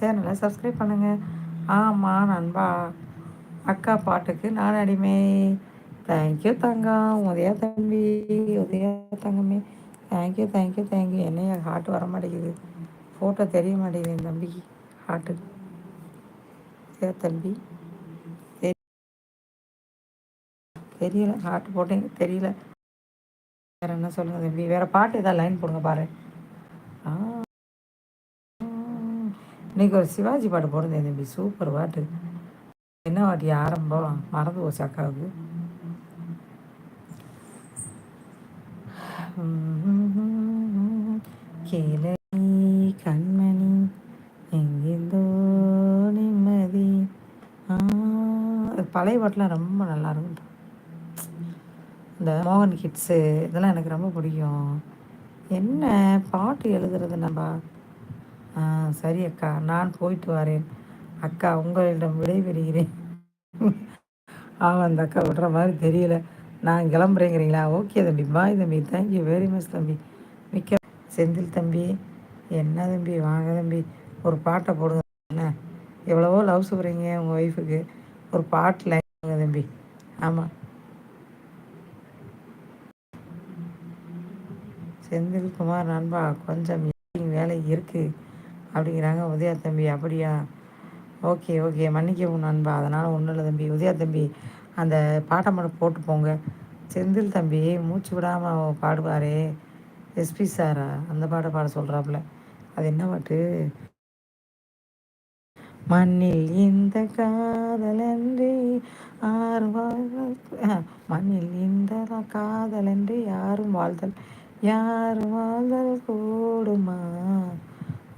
சேனலை சப்ஸ்கிரைப் பண்ணுங்கள். ஆமாம் நண்பா, அக்கா பாட்டுக்கு நான் அடிமை. தேங்க்யூ தங்கம், உதயா தம்பி, உதயா தங்கமே. Thank you thank you thank you. என்னையா ஹார்ட் வர மாட்டேங்குது, ஃபோட்டோ தெரிய மாட்டேங்குது என் தம்பிக்கு ஹார்ட்டு. உதயா தம்பி தெரியல, ஹார்ட் போட்டேங்க தெரியல. வேறு என்ன சொல்லுங்கள் தம்பி, வேறு பாட்டு ஏதாவது லைன் போடுங்க பாரு. ஆ, இன்னைக்கு ஒரு சிவாஜி பாட்டு போடுங்க தம்பி, சூப்பர் பாட்டு. என்ன வாட்டி ஆரம்பம் மறந்து போச்சு அக்காவுக்கு. கேளடி கண்மணி, எங்கெந்தோ நிம்மதி. பழைய பாட்டுலாம் ரொம்ப நல்லா இருக்கும். இந்த மோகன் கிட்ஸு இதெல்லாம் எனக்கு ரொம்ப பிடிக்கும். என்ன பாட்டு எழுதுறது நம்பா. சரி அக்கா, நான் போயிட்டு வரேன் அக்கா, உங்களிடம் விடைபெறுகிறேன். அந்த அக்கா விடுற மாதிரி தெரியல. நான் கிளம்புறேங்கிறீங்களா? ஓகே தம்பி, பாய் தம்பி, தேங்க்யூ வெரி மச் தம்பி, மிக்க. செந்தில் தம்பி, என்ன தம்பி, வாங்க தம்பி, ஒரு பாட்டை போடுங்க. என்ன எவ்வளவோ லவ் சொல்கிறீங்க உங்கள் ஒய்ஃபுக்கு, ஒரு பாட்டு லைன் தம்பி. ஆமாம், செந்தில்குமார் நண்பா, கொஞ்சம் வேலை இருக்குது அப்படிங்கிறாங்க உதயா தம்பி. அப்படியா? ஓகே ஓகே, மன்னிக்கவும் நண்பா, அதனால் ஒன்றும் இல்லை தம்பி. உதயா தம்பி, அந்த பாட்டை மட்டும் போட்டு போங்க. செந்தில் தம்பி மூச்சு விடாமல் பாடுவாரே, எஸ்பி சாரா, அந்த பாட்டை பாட சொல்கிறாப்புல. அது என்ன பாட்டு? மண்ணில் இந்த காதலன்றி ஆறு மண்ணில் இந்த காதலன்றி யாரும் வாழ்தல், யாரும் வாழ்தல் கூடுமா,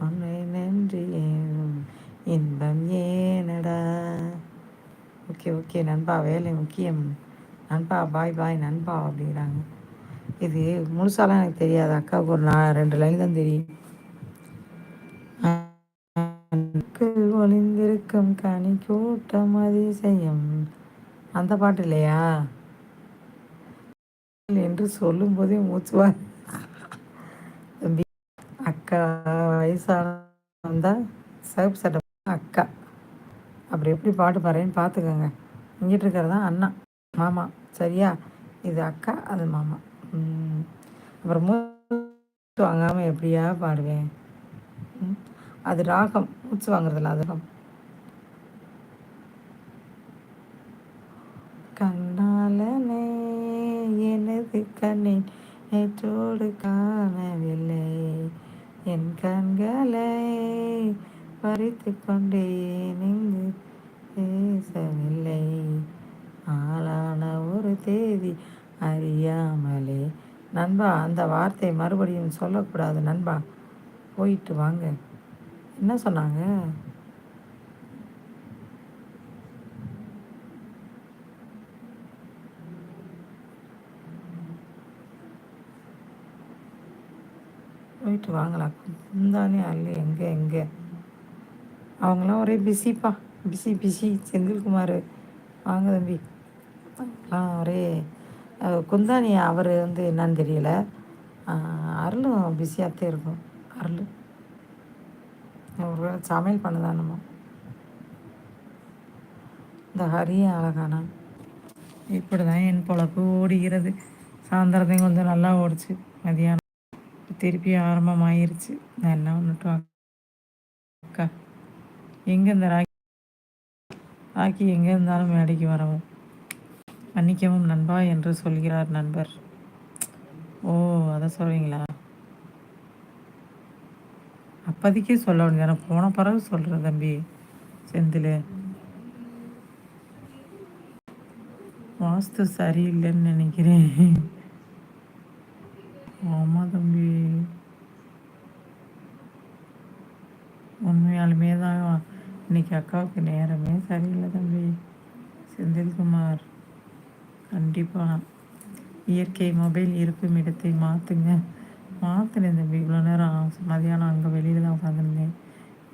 உன்னை நன்றி இன்பம் ஏனடா. ஓகே ஓகே நண்பா, வேலை முக்கியம் நண்பா, பாய் பாய் நண்பா அப்படிங்கிறாங்க. இது முழுசாலாம் எனக்கு தெரியாது, அக்காவுக்கு ஒரு 2 லைன் தான் தெரியும். ஒளிந்திருக்கும் கனி கூட்டம் அதிசயம், அந்த பாட்டு இல்லையா? என்று சொல்லும் போதே மூச்சுவார் தம்பி. அக்கா வயசான வந்தா சிவப்பு சட்டை அக்கா, அப்படி எப்படி பாட்டு பாடுறேன்னு பார்த்துக்கோங்க. இங்கிட்டு இருக்கிறது தான் அண்ணா, மாமா. சரியா? இது அக்கா, அது மாமா. அப்புறம் மூச்சு வாங்காமல் எப்படியா பாடுவேன்? அது ராகம், மூச்சு வாங்குறதில்ல, அது ராகம். கண்ணாலனே எனது கண்ணை நேற்றோடு காணவில்லை, என் கண்களை பறித்து கொண்டேன் இங்கு பேசவில்லை, ஆளான ஒரு தேதி அறியாமலே. நண்பா, அந்த வார்த்தை மறுபடியும் சொல்லக்கூடாது நண்பா, போயிட்டு வாங்க. என்ன சொன்னாங்க? போயிட்டு வாங்கலாம். குந்தானே அல்ல, எங்கே அவங்களாம் ஒரே பிஸிப்பா, பிஸி பிஸி. செந்தில்குமார், வாங்க தம்பி. ஒரே குந்தானி, அவர் வந்து என்னன்னு தெரியல. அருளும் பிஸியாகத்தே இருக்கும். அருள் ஒரு வேளை சமையல் பண்ணதானமோ. இந்த ஹரியும் அழகானா. இப்படி தான் என் பொழப்பு ஓடுகிறது. சாயந்தரத்தையும் கொஞ்சம் நல்லா ஓடிச்சு, மதியானம் திருப்பி ஆரம்பமாயிருச்சு. நான் என்ன ஒன்றுட்டும் அக்கா, எங்கே இந்த ராக்கி எங்கே இருந்தாலும் மேடைக்கு வரவும் மன்னிக்கவும் நண்பா என்று சொல்கிறார் நண்பர். ஓ, அதை சொல்கிறீங்களா? அப்போதைக்கே சொல்ல வேண்டியது, எனக்கு போன பிறகு சொல்கிறேன் தம்பி. செந்தில், வாஸ்து சரியில்லைன்னு நினைக்கிறேன். ஆமாம் தம்பி, உண்மையாலுமே தான் இன்னைக்கு அக்காவுக்கு நேரமே சரியில்லை தம்பி. செந்தில்குமார், கண்டிப்பாக இயற்கை மொபைல் இருக்கும் இடத்தை மாற்றுங்க. மாற்றினேன் தம்பி, இவ்வளோ நேரம் மதியானம் அங்கே வெளியில் தான் உட்காந்துருந்தேன்.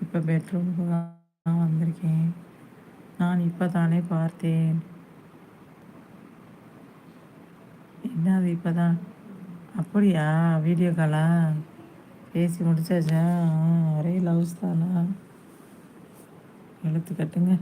இப்போ பெட்ரூமுக்கு தான் வந்திருக்கேன். நான் இப்போ தானே பார்த்தேன். என்னது இப்போ தான்? அப்படியா? வீடியோ காலா? பேசி முடிச்சாச்சா? ஒரே லவ்ஸ் தானா? எழுத்து கட்டுங்க.